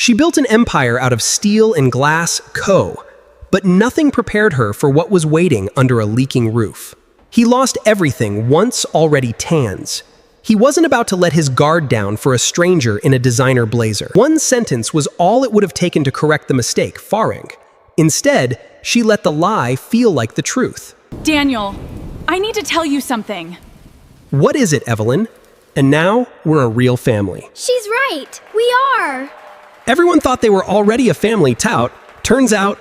She built an empire out of steel and glass, but nothing prepared her for what was waiting under a leaking roof. He lost everything once already tans. He wasn't about to let his guard down for a stranger in a designer blazer. One sentence was all it would have taken to correct the mistake, Faring. Instead, she let the lie feel like the truth. Daniel, I need to tell you something. What is it, Evelyn? And now, we're a real family. She's right. We are. Everyone thought they were already a family, tout. Turns out...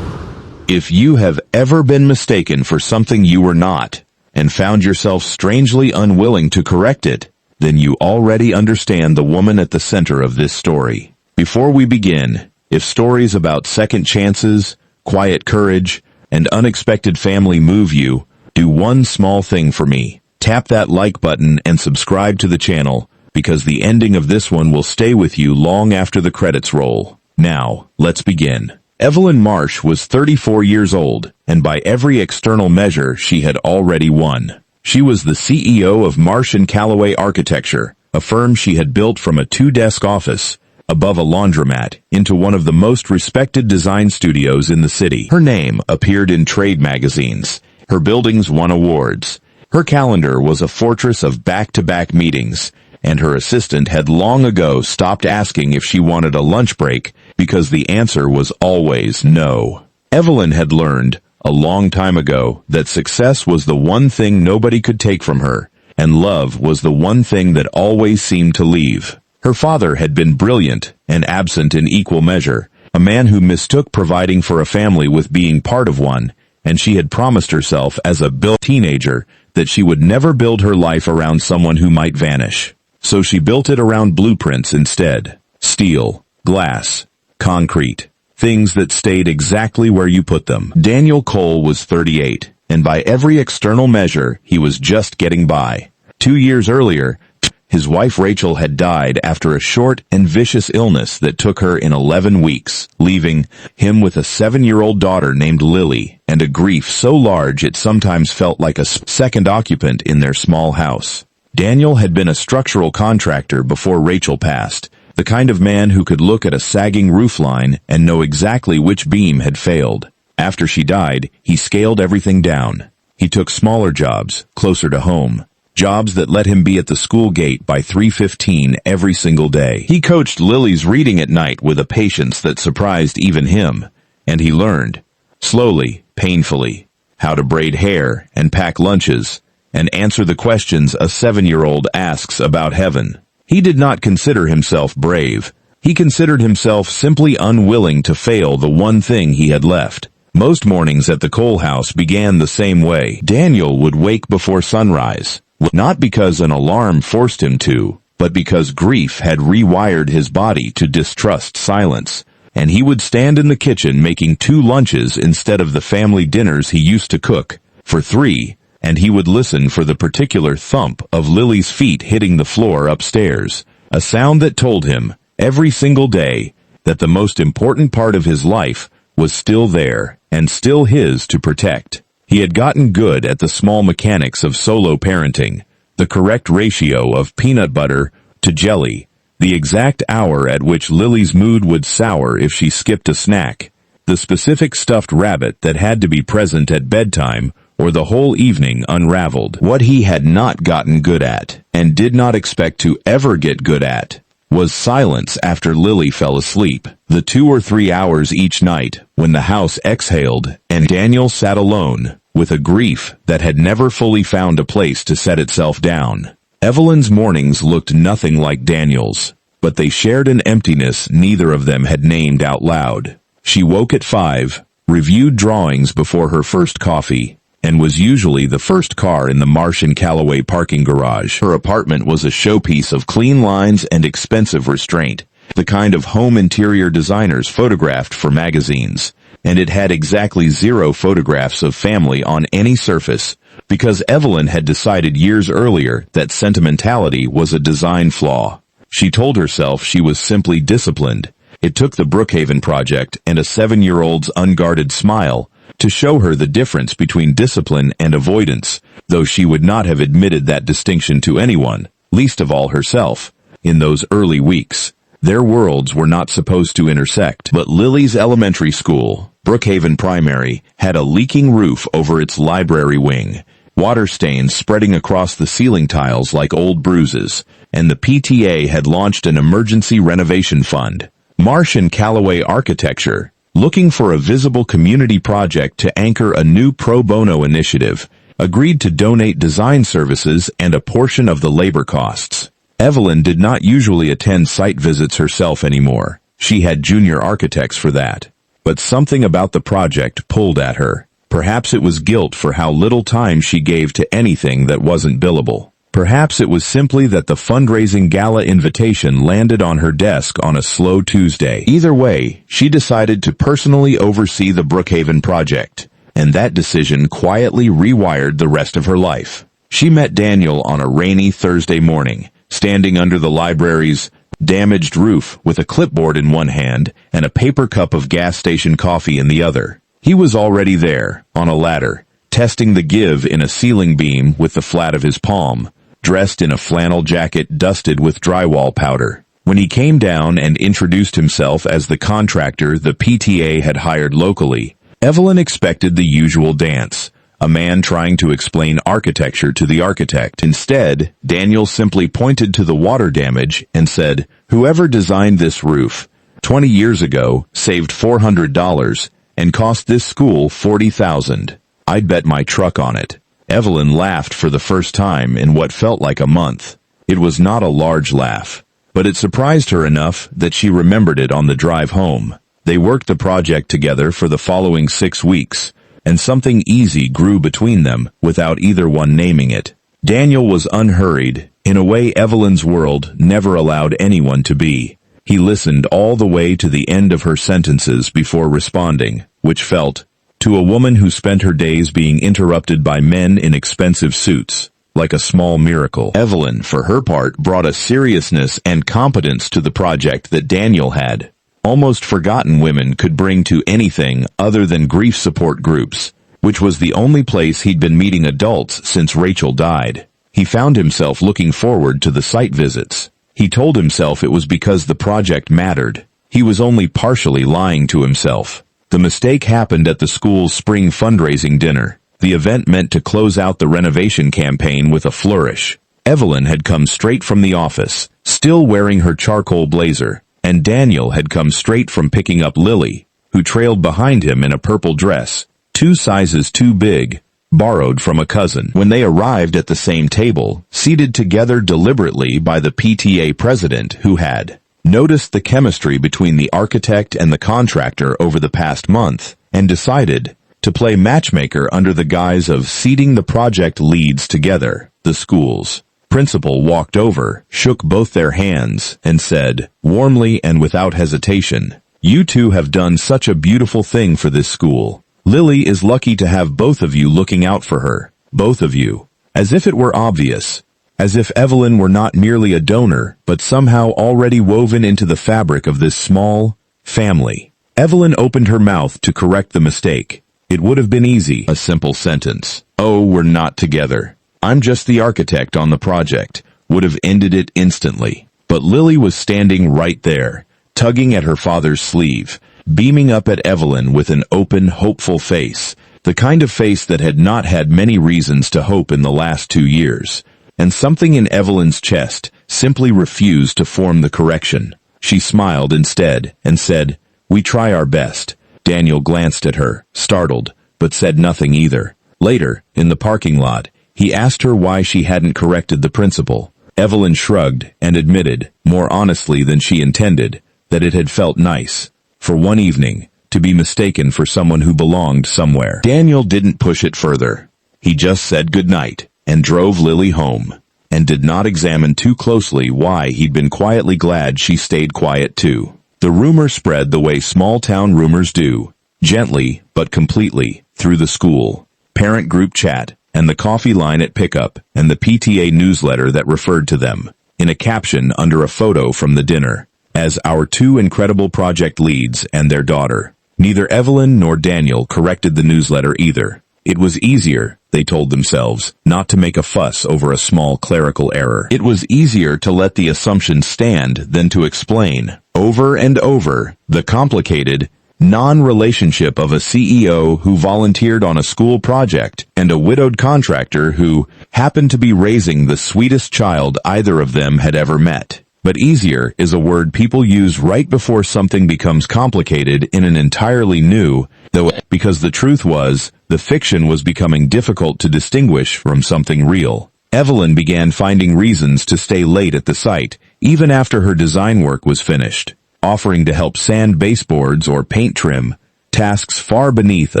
If you have ever been mistaken for something you were not, and found yourself strangely unwilling to correct it, then you already understand the woman at the center of this story. Before we begin, if stories about second chances, quiet courage, and unexpected family move you, do one small thing for me. Tap that like button and subscribe to the channel, because the ending of this one will stay with you long after the credits roll. Now, let's begin. Evelyn Marsh was 34 years old, and by every external measure, she had already won. She was the CEO of Marsh & Callaway Architecture, a firm she had built from a 2-desk office, above a laundromat, into one of the most respected design studios in the city. Her name appeared in trade magazines. Her buildings won awards. Her calendar was a fortress of back-to-back meetings, and her assistant had long ago stopped asking if she wanted a lunch break because the answer was always no. Evelyn had learned, a long time ago, that success was the one thing nobody could take from her, and love was the one thing that always seemed to leave. Her father had been brilliant and absent in equal measure, a man who mistook providing for a family with being part of one, and she had promised herself as a teenager that she would never build her life around someone who might vanish. So she built it around blueprints instead. Steel, glass, concrete, things that stayed exactly where you put them. Daniel Cole was 38, and by every external measure, he was just getting by. 2 years earlier, his wife Rachel had died after a short and vicious illness that took her in 11 weeks, leaving him with a 7-year-old daughter named Lily, and a grief so large it sometimes felt like a second occupant in their small house. Daniel had been a structural contractor before Rachel passed, the kind of man who could look at a sagging roofline and know exactly which beam had failed. After she died, he scaled everything down. He took smaller jobs, closer to home. Jobs that let him be at the school gate by 3:15 every single day. He coached Lily's reading at night with a patience that surprised even him, and he learned, slowly, painfully, how to braid hair and pack lunches, and answer the questions a 7-year-old asks about heaven. He did not consider himself brave. He considered himself simply unwilling to fail the one thing he had left. Most mornings at the Cole house began the same way. Daniel would wake before sunrise, not because an alarm forced him to, but because grief had rewired his body to distrust silence, and he would stand in the kitchen making 2 lunches instead of the family dinners he used to cook for 3, and he would listen for the particular thump of Lily's feet hitting the floor upstairs, a sound that told him, every single day, that the most important part of his life was still there, and still his to protect. He had gotten good at the small mechanics of solo parenting, the correct ratio of peanut butter to jelly, the exact hour at which Lily's mood would sour if she skipped a snack, the specific stuffed rabbit that had to be present at bedtime, or the whole evening unraveled. What he had not gotten good at, and did not expect to ever get good at, was silence after Lily fell asleep. The 2 or 3 hours each night when the house exhaled and Daniel sat alone, with a grief that had never fully found a place to set itself down. Evelyn's mornings looked nothing like Daniel's, but they shared an emptiness neither of them had named out loud. She woke at 5, reviewed drawings before her first coffee, and was usually the first car in the Marsh & Callaway parking garage. Her apartment was a showpiece of clean lines and expensive restraint, the kind of home interior designers photographed for magazines, and it had exactly 0 photographs of family on any surface, because Evelyn had decided years earlier that sentimentality was a design flaw. She told herself she was simply disciplined. It took the Brookhaven project and a 7-year-old's unguarded smile to show her the difference between discipline and avoidance, though she would not have admitted that distinction to anyone, least of all herself, in those early weeks. Their worlds were not supposed to intersect, but Lily's elementary school, Brookhaven Primary, had a leaking roof over its library wing, water stains spreading across the ceiling tiles like old bruises, and the PTA had launched an emergency renovation fund. Marsh and Callaway Architecture, looking for a visible community project to anchor a new pro bono initiative, agreed to donate design services and a portion of the labor costs. Evelyn did not usually attend site visits herself anymore. She had junior architects for that. But something about the project pulled at her. Perhaps it was guilt for how little time she gave to anything that wasn't billable. Perhaps it was simply that the fundraising gala invitation landed on her desk on a slow Tuesday. Either way, she decided to personally oversee the Brookhaven project, and that decision quietly rewired the rest of her life. She met Daniel on a rainy Thursday morning, standing under the library's damaged roof with a clipboard in one hand and a paper cup of gas station coffee in the other. He was already there, on a ladder, testing the give in a ceiling beam with the flat of his palm, dressed in a flannel jacket dusted with drywall powder. When he came down and introduced himself as the contractor the PTA had hired locally, Evelyn expected the usual dance, a man trying to explain architecture to the architect. Instead, Daniel simply pointed to the water damage and said, "Whoever designed this roof 20 years ago saved $400 and cost this school $40,000. I'd bet my truck on it." Evelyn laughed for the first time in what felt like a month. It was not a large laugh, but it surprised her enough that she remembered it on the drive home. They worked the project together for the following 6 weeks, and something easy grew between them without either one naming it. Daniel was unhurried, in a way Evelyn's world never allowed anyone to be. He listened all the way to the end of her sentences before responding, which felt, to a woman who spent her days being interrupted by men in expensive suits, like a small miracle. Evelyn, for her part, brought a seriousness and competence to the project that Daniel had almost forgotten women could bring to anything other than grief support groups, which was the only place he'd been meeting adults since Rachel died. He found himself looking forward to the site visits. He told himself it was because the project mattered. He was only partially lying to himself. The mistake happened at the school's spring fundraising dinner. The event meant to close out the renovation campaign with a flourish. Evelyn had come straight from the office, still wearing her charcoal blazer, and Daniel had come straight from picking up Lily, who trailed behind him in a purple dress, 2 sizes too big, borrowed from a cousin. When they arrived at the same table, seated together deliberately by the PTA president who had noticed the chemistry between the architect and the contractor over the past month, and decided to play matchmaker under the guise of seating the project leads together, the school's principal walked over, shook both their hands, and said, warmly and without hesitation, "You two have done such a beautiful thing for this school. Lily is lucky to have both of you looking out for her. Both of you." As if it were obvious. As if Evelyn were not merely a donor, but somehow already woven into the fabric of this small family. Evelyn opened her mouth to correct the mistake. It would have been easy, a simple sentence. "Oh, we're not together. I'm just the architect on the project," would have ended it instantly. But Lily was standing right there, tugging at her father's sleeve, beaming up at Evelyn with an open, hopeful face, the kind of face that had not had many reasons to hope in the last 2 years. And something in Evelyn's chest simply refused to form the correction. She smiled instead and said, "We try our best." Daniel glanced at her, startled, but said nothing either. Later, in the parking lot, he asked her why she hadn't corrected the principal. Evelyn shrugged and admitted, more honestly than she intended, that it had felt nice, for one evening, to be mistaken for someone who belonged somewhere. Daniel didn't push it further. He just said goodnight and drove Lily home, and did not examine too closely why he'd been quietly glad she stayed quiet too. The rumor spread the way small-town rumors do, gently but completely, through the school, parent group chat, and the coffee line at pickup, and the PTA newsletter that referred to them, in a caption under a photo from the dinner, as "our 2 incredible project leads and their daughter." Neither Evelyn nor Daniel corrected the newsletter either. It was easier, they told themselves, not to make a fuss over a small clerical error. It was easier to let the assumption stand than to explain. over and over, the complicated, non-relationship of a CEO who volunteered on a school project and a widowed contractor who happened to be raising the sweetest child either of them had ever met. But easier is a word people use right before something becomes complicated in an entirely new, though, because the truth was, the fiction was becoming difficult to distinguish from something real. Evelyn began finding reasons to stay late at the site, even after her design work was finished, offering to help sand baseboards or paint trim, tasks far beneath a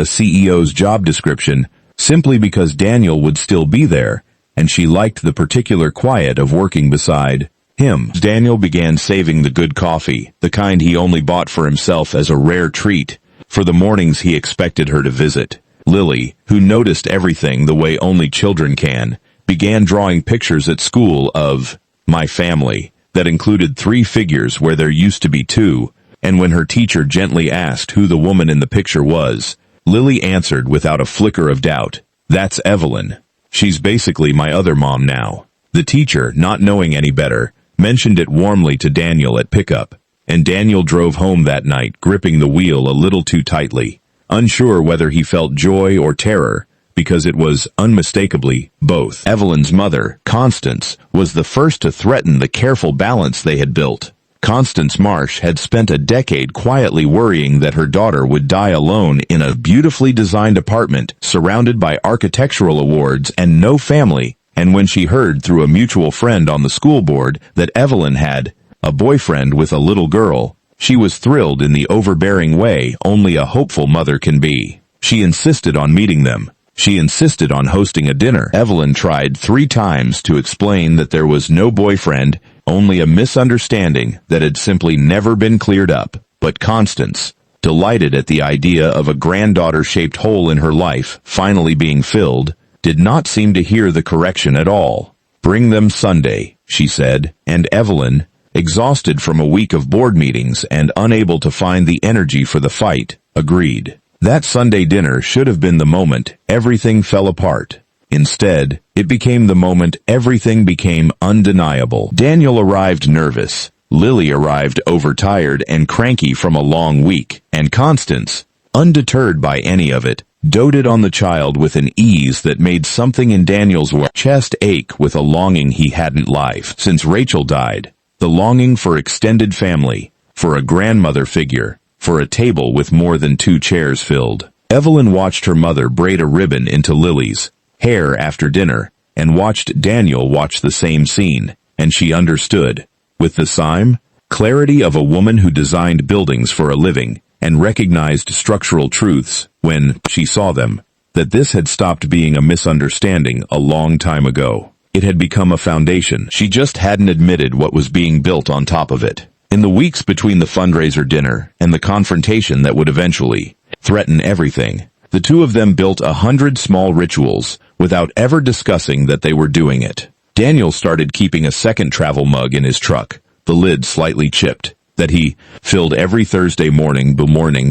CEO's job description, simply because Daniel would still be there, and she liked the particular quiet of working beside him. Daniel began saving the good coffee, the kind he only bought for himself as a rare treat, for the mornings he expected her to visit. Lily, who noticed everything the way only children can, began drawing pictures at school of my family that included 3 figures where there used to be 2, and when her teacher gently asked who the woman in the picture was, Lily answered without a flicker of doubt, "That's Evelyn. She's basically my other mom now." The teacher, not knowing any better, mentioned it warmly to Daniel at pickup, and Daniel drove home that night gripping the wheel a little too tightly, unsure whether he felt joy or terror, because it was unmistakably both. Evelyn's mother, Constance, was the first to threaten the careful balance they had built. Constance Marsh had spent a decade quietly worrying that her daughter would die alone in a beautifully designed apartment surrounded by architectural awards and no family, and when she heard through a mutual friend on the school board that Evelyn had a boyfriend with a little girl, she was thrilled in the overbearing way only a hopeful mother can be. She insisted on meeting them. She insisted on hosting a dinner. Evelyn tried 3 times to explain that there was no boyfriend, only a misunderstanding that had simply never been cleared up. But Constance, delighted at the idea of a granddaughter-shaped hole in her life finally being filled, did not seem to hear the correction at all. "Bring them Sunday," she said, and Evelyn, exhausted from a week of board meetings and unable to find the energy for the fight, agreed. That Sunday dinner should have been the moment everything fell apart. Instead, it became the moment everything became undeniable. Daniel arrived nervous, Lily arrived overtired and cranky from a long week, and Constance, undeterred by any of it, doted on the child with an ease that made something in Daniel's chest ache with a longing he hadn't lived since Rachel died. The longing for extended family, for a grandmother figure, for a table with more than 2 chairs filled. Evelyn watched her mother braid a ribbon into Lily's hair after dinner, and watched Daniel watch the same scene, and she understood, with the same clarity of a woman who designed buildings for a living, and recognized structural truths, when she saw them, that this had stopped being a misunderstanding a long time ago. It had become a foundation. She just hadn't admitted what was being built on top of it. In the weeks between the fundraiser dinner and the confrontation that would eventually threaten everything, the two of them built 100 small rituals without ever discussing that they were doing it. Daniel started keeping a second travel mug in his truck, the lid slightly chipped, that he filled every Thursday morning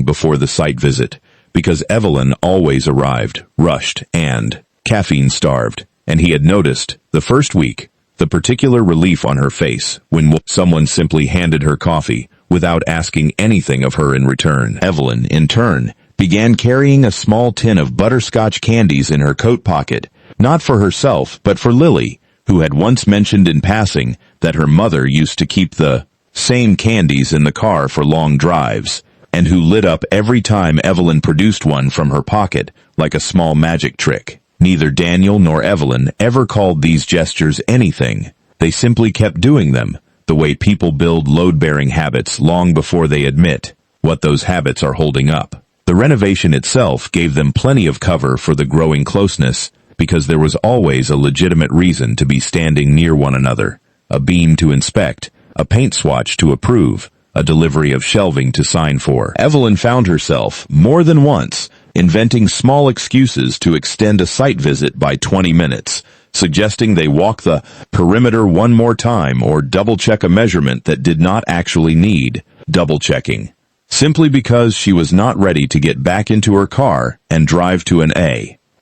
before the site visit, because Evelyn always arrived, rushed, and caffeine-starved, and he had noticed, the first week, the particular relief on her face when someone simply handed her coffee without asking anything of her in return. Evelyn, in turn, began carrying a small tin of butterscotch candies in her coat pocket, not for herself, but for Lily, who had once mentioned in passing that her mother used to keep the same candies in the car for long drives, and who lit up every time Evelyn produced one from her pocket, like a small magic trick. Neither Daniel nor Evelyn ever called these gestures anything. They simply kept doing them, the way people build load-bearing habits long before they admit what those habits are holding up. The renovation itself gave them plenty of cover for the growing closeness, because there was always a legitimate reason to be standing near one another, a beam to inspect, a paint swatch to approve, a delivery of shelving to sign for. Evelyn found herself, more than once, inventing small excuses to extend a site visit by 20 minutes, suggesting they walk the perimeter one more time or double-check a measurement that did not actually need double-checking, simply because she was not ready to get back into her car and drive to an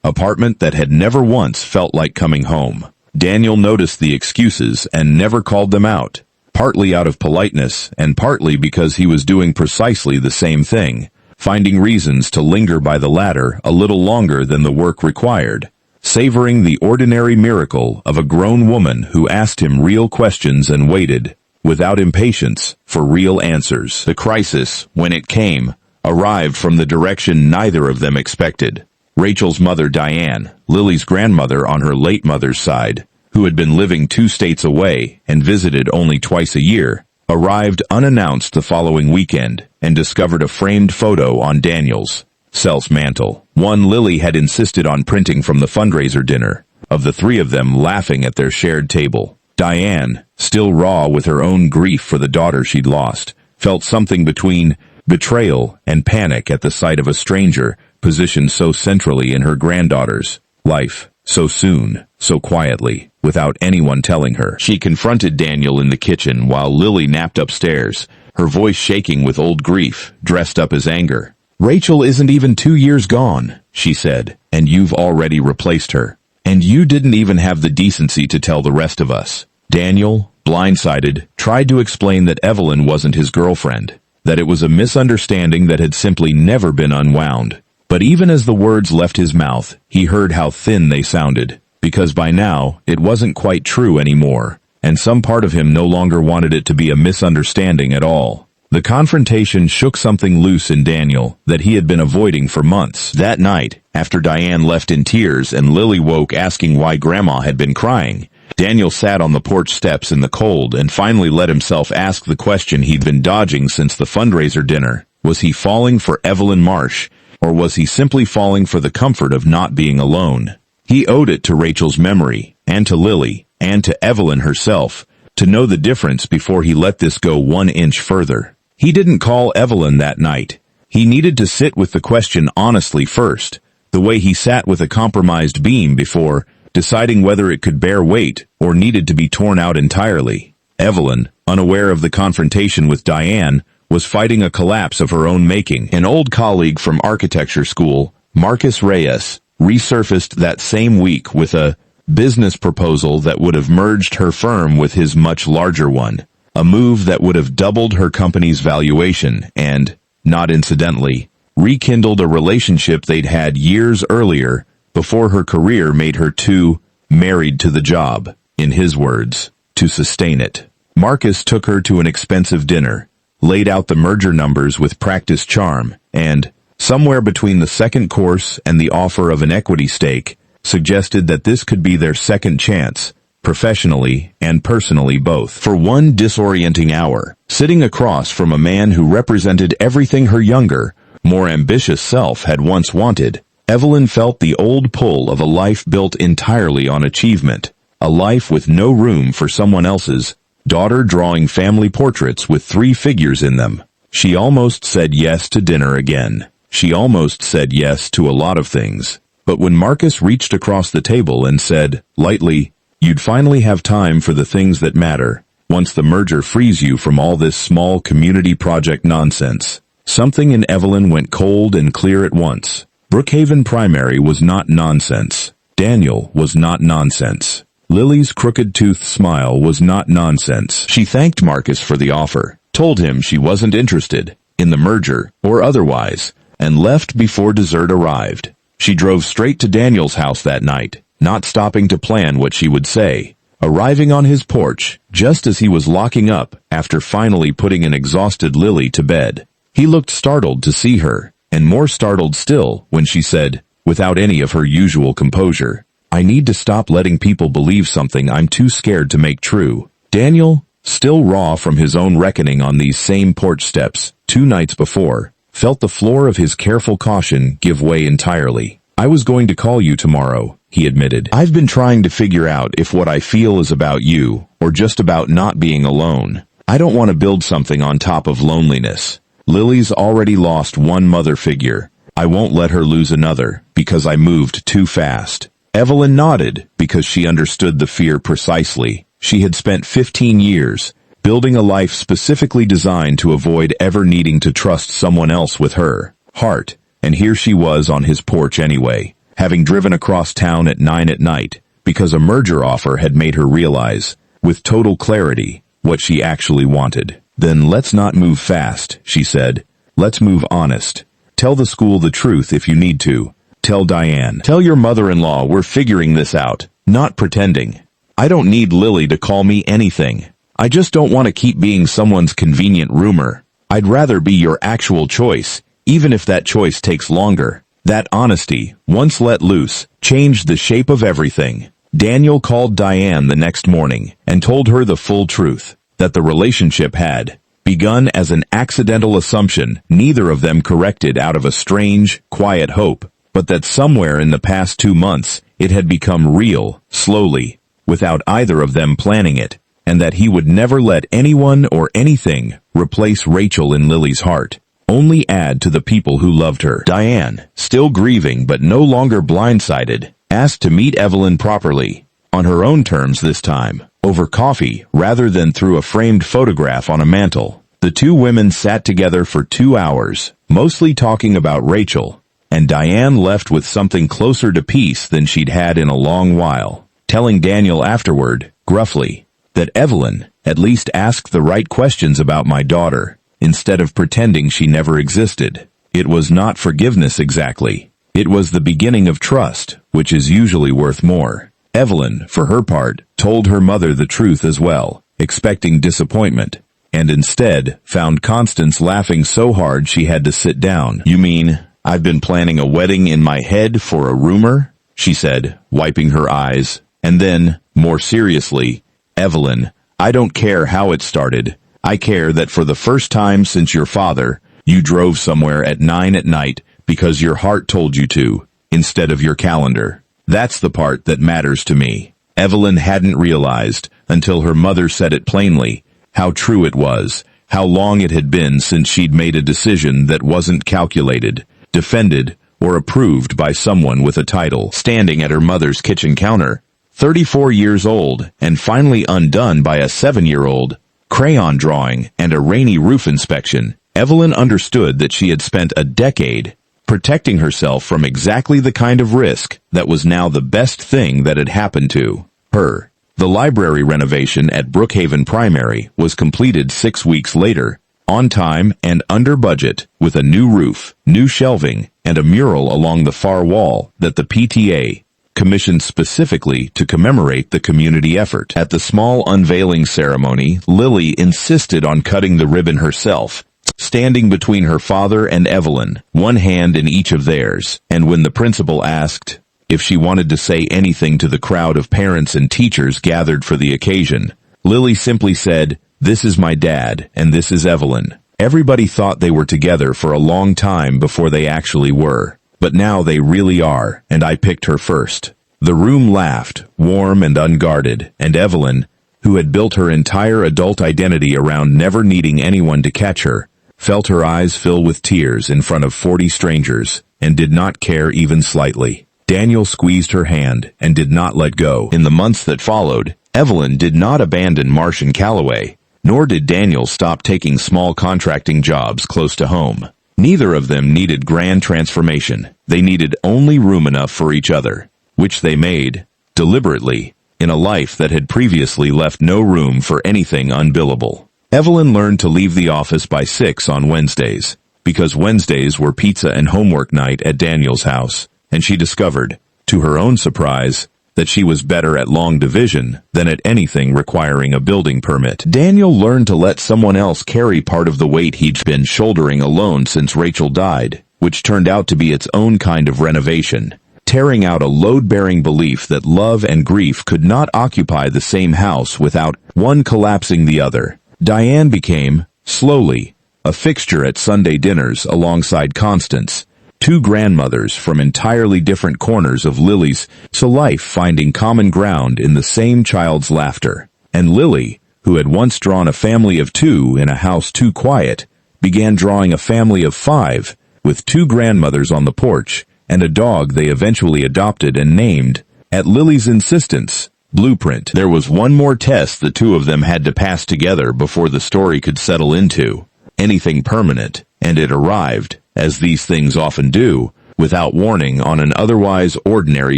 apartment that had never once felt like coming home. Daniel noticed the excuses and never called them out, partly out of politeness and partly because he was doing precisely the same thing, finding reasons to linger by the ladder a little longer than the work required, savoring the ordinary miracle of a grown woman who asked him real questions and waited, without impatience, for real answers. The crisis, when it came, arrived from the direction neither of them expected. Rachel's mother, Diane, Lily's grandmother on her late mother's side, who had been living 2 states away and visited only twice a year, arrived unannounced the following weekend and discovered a framed photo on Daniel's cell's mantel. One Lily had insisted on printing from the fundraiser dinner, of the 3 of them laughing at their shared table. Diane, still raw with her own grief for the daughter she'd lost, felt something between betrayal and panic at the sight of a stranger positioned so centrally in her granddaughter's life, so soon, so quietly, without anyone telling her. She confronted Daniel in the kitchen while Lily napped upstairs, her voice shaking with old grief, dressed up as anger. "Rachel isn't even 2 years gone," she said, "and you've already replaced her. And you didn't even have the decency to tell the rest of us." Daniel, blindsided, tried to explain that Evelyn wasn't his girlfriend, that it was a misunderstanding that had simply never been unwound. But even as the words left his mouth, he heard how thin they sounded, because by now it wasn't quite true anymore, and some part of him no longer wanted it to be a misunderstanding at all. The confrontation shook something loose in Daniel that he had been avoiding for months. That night, after Diane left in tears and Lily woke asking why Grandma had been crying, Daniel sat on the porch steps in the cold and finally let himself ask the question he'd been dodging since the fundraiser dinner. Was he falling for Evelyn Marsh, or was he simply falling for the comfort of not being alone? He owed it to Rachel's memory, and to Lily, and to Evelyn herself, to know the difference before he let this go 1 inch further. He didn't call Evelyn that night. He needed to sit with the question honestly first, the way he sat with a compromised beam before, deciding whether it could bear weight or needed to be torn out entirely. Evelyn, unaware of the confrontation with Diane, was fighting a collapse of her own making. An old colleague from architecture school, Marcus Reyes, resurfaced that same week with a business proposal that would have merged her firm with his much larger one, a move that would have doubled her company's valuation and, not incidentally, rekindled a relationship they'd had years earlier before her career made her too married to the job, in his words, to sustain it. Marcus took her to an expensive dinner, laid out the merger numbers with practiced charm, and, somewhere between the second course and the offer of an equity stake, suggested that this could be their second chance, professionally and personally both. For one disorienting hour, sitting across from a man who represented everything her younger, more ambitious self had once wanted, Evelyn felt the old pull of a life built entirely on achievement, a life with no room for someone else's, daughter drawing family portraits with 3 figures in them. She almost said yes to dinner again. She almost said yes to a lot of things. But when Marcus reached across the table and said, lightly, "You'd finally have time for the things that matter, once the merger frees you from all this small community project nonsense," something in Evelyn went cold and clear at once. Brookhaven Primary was not nonsense. Daniel was not nonsense. Lily's crooked-toothed smile was not nonsense. She thanked Marcus for the offer, told him she wasn't interested, in the merger or otherwise, and left before dessert arrived. She drove straight to Daniel's house that night, not stopping to plan what she would say, arriving on his porch just as he was locking up after finally putting an exhausted Lily to bed. He looked startled to see her, and more startled still when she said, without any of her usual composure, "I need to stop letting people believe something I'm too scared to make true." Daniel, still raw from his own reckoning on these same porch steps 2 nights before, felt the floor of his careful caution give way entirely. "I was going to call you tomorrow," he admitted. "I've been trying to figure out if what I feel is about you, or just about not being alone. I don't want to build something on top of loneliness. Lily's already lost one mother figure. I won't let her lose another, because I moved too fast." Evelyn nodded, because she understood the fear precisely. She had spent 15 years, building a life specifically designed to avoid ever needing to trust someone else with her heart, and here she was on his porch anyway, having driven across town at 9 at night, because a merger offer had made her realize, with total clarity, what she actually wanted. Then let's not move fast, she said. Let's move honest. Tell the school the truth if you need to. Tell Diane. Tell your mother-in-law we're figuring this out, not pretending. I don't need Lily to call me anything. I just don't want to keep being someone's convenient rumor. I'd rather be your actual choice, even if that choice takes longer. That honesty, once let loose, changed the shape of everything. Daniel called Diane the next morning and told her the full truth, that the relationship had begun as an accidental assumption neither of them corrected out of a strange, quiet hope, but that somewhere in the past 2 months it had become real, slowly, without either of them planning it, and that he would never let anyone or anything replace Rachel in Lily's heart, only add to the people who loved her. Diane, still grieving but no longer blindsided, asked to meet Evelyn properly, on her own terms this time, over coffee rather than through a framed photograph on a mantel. The two women sat together for 2 hours, mostly talking about Rachel, and Diane left with something closer to peace than she'd had in a long while, telling Daniel afterward, gruffly, that Evelyn at least asked the right questions about my daughter, instead of pretending she never existed. It was not forgiveness exactly. It was the beginning of trust, which is usually worth more. Evelyn, for her part, told her mother the truth as well, expecting disappointment, and instead found Constance laughing so hard she had to sit down. You mean, I've been planning a wedding in my head for a rumor? She said, wiping her eyes, and then, more seriously, Evelyn, I don't care how it started. I care that for the first time since your father, you drove somewhere at 9 at night because your heart told you to, instead of your calendar. That's the part that matters to me. Evelyn hadn't realized, until her mother said it plainly, how true it was, how long it had been since she'd made a decision that wasn't calculated, defended, or approved by someone with a title. Standing at her mother's kitchen counter, 34 years old, and finally undone by a 7-year-old, crayon drawing, and a rainy roof inspection, Evelyn understood that she had spent a decade protecting herself from exactly the kind of risk that was now the best thing that had happened to her. The library renovation at Brookhaven Primary was completed 6 weeks later, on time and under budget, with a new roof, new shelving, and a mural along the far wall that the PTA commissioned specifically to commemorate the community effort. At the small unveiling ceremony, Lily insisted on cutting the ribbon herself, standing between her father and Evelyn, one hand in each of theirs, and when the principal asked if she wanted to say anything to the crowd of parents and teachers gathered for the occasion, Lily simply said, "This is my dad, and this is Evelyn." Everybody thought they were together for a long time before they actually were, but now they really are, and I picked her first. The room laughed, warm and unguarded, and Evelyn, who had built her entire adult identity around never needing anyone to catch her, felt her eyes fill with tears in front of 40 strangers, and did not care even slightly. Daniel squeezed her hand and did not let go. In the months that followed, Evelyn did not abandon Marsh and Calloway, nor did Daniel stop taking small contracting jobs close to home. Neither of them needed grand transformation. They needed only room enough for each other, which they made, deliberately, in a life that had previously left no room for anything unbillable. Evelyn learned to leave the office by 6 on Wednesdays, because Wednesdays were pizza and homework night at Daniel's house, and she discovered, to her own surprise, that she was better at long division than at anything requiring a building permit. Daniel learned to let someone else carry part of the weight he'd been shouldering alone since Rachel died, which turned out to be its own kind of renovation, tearing out a load-bearing belief that love and grief could not occupy the same house without one collapsing the other. Diane became, slowly, a fixture at Sunday dinners alongside Constance, two grandmothers from entirely different corners of Lily's life finding common ground in the same child's laughter. And Lily, who had once drawn a family of 2 in a house too quiet, began drawing a family of 5, with 2 grandmothers on the porch, and a dog they eventually adopted and named, at Lily's insistence, Blueprint. There was one more test the two of them had to pass together before the story could settle into anything permanent, and it arrived, as these things often do, without warning on an otherwise ordinary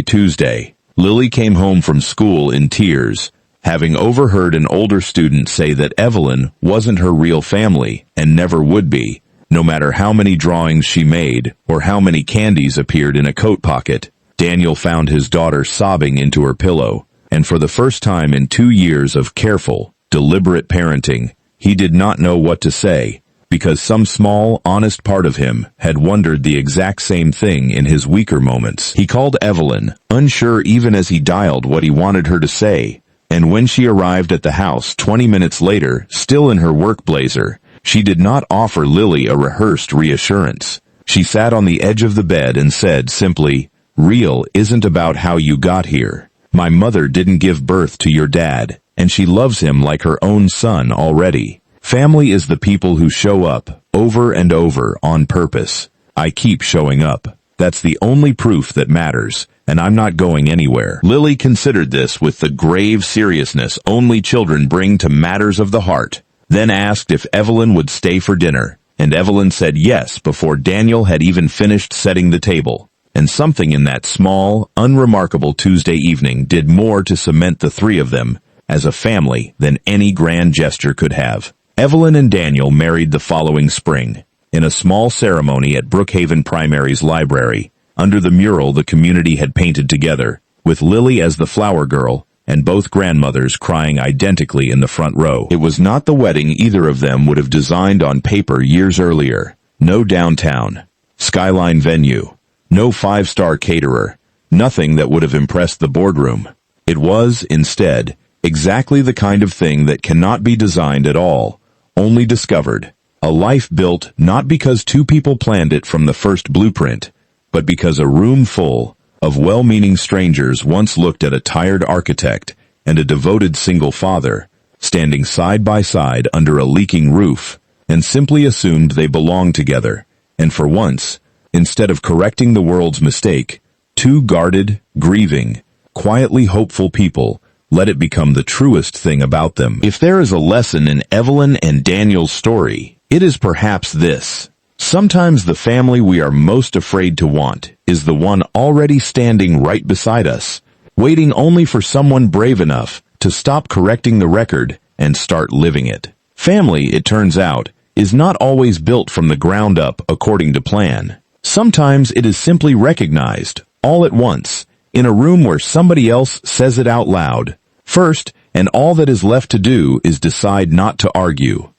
Tuesday. Lily came home from school in tears, having overheard an older student say that Evelyn wasn't her real family and never would be, no matter how many drawings she made or how many candies appeared in a coat pocket. Daniel found his daughter sobbing into her pillow, and for the first time in 2 years of careful, deliberate parenting, he did not know what to say, because some small, honest part of him had wondered the exact same thing in his weaker moments. He called Evelyn, unsure even as he dialed what he wanted her to say, and when she arrived at the house 20 minutes later, still in her work blazer, she did not offer Lily a rehearsed reassurance. She sat on the edge of the bed and said simply, "Real isn't about how you got here. My mother didn't give birth to your dad, and she loves him like her own son already. Family is the people who show up, over and over, on purpose. I keep showing up. That's the only proof that matters, and I'm not going anywhere." Lily considered this with the grave seriousness only children bring to matters of the heart, then asked if Evelyn would stay for dinner, and Evelyn said yes before Daniel had even finished setting the table. And something in that small, unremarkable Tuesday evening did more to cement the three of them as a family than any grand gesture could have. Evelyn and Daniel married the following spring, in a small ceremony at Brookhaven Primary's library, under the mural the community had painted together, with Lily as the flower girl, and both grandmothers crying identically in the front row. It was not the wedding either of them would have designed on paper years earlier. No downtown, skyline venue, no five-star caterer, nothing that would have impressed the boardroom. It was, instead, exactly the kind of thing that cannot be designed at all, only discovered. A life built not because two people planned it from the first blueprint, but because a room full of well-meaning strangers once looked at a tired architect and a devoted single father, standing side by side under a leaking roof, and simply assumed they belonged together, and for once, instead of correcting the world's mistake, two guarded, grieving, quietly hopeful people let it become the truest thing about them. If there is a lesson in Evelyn and Daniel's story, it is perhaps this. Sometimes the family we are most afraid to want is the one already standing right beside us, waiting only for someone brave enough to stop correcting the record and start living it. Family, it turns out, is not always built from the ground up according to plan. Sometimes it is simply recognized, all at once, in a room where somebody else says it out loud, first, and all that is left to do is decide not to argue.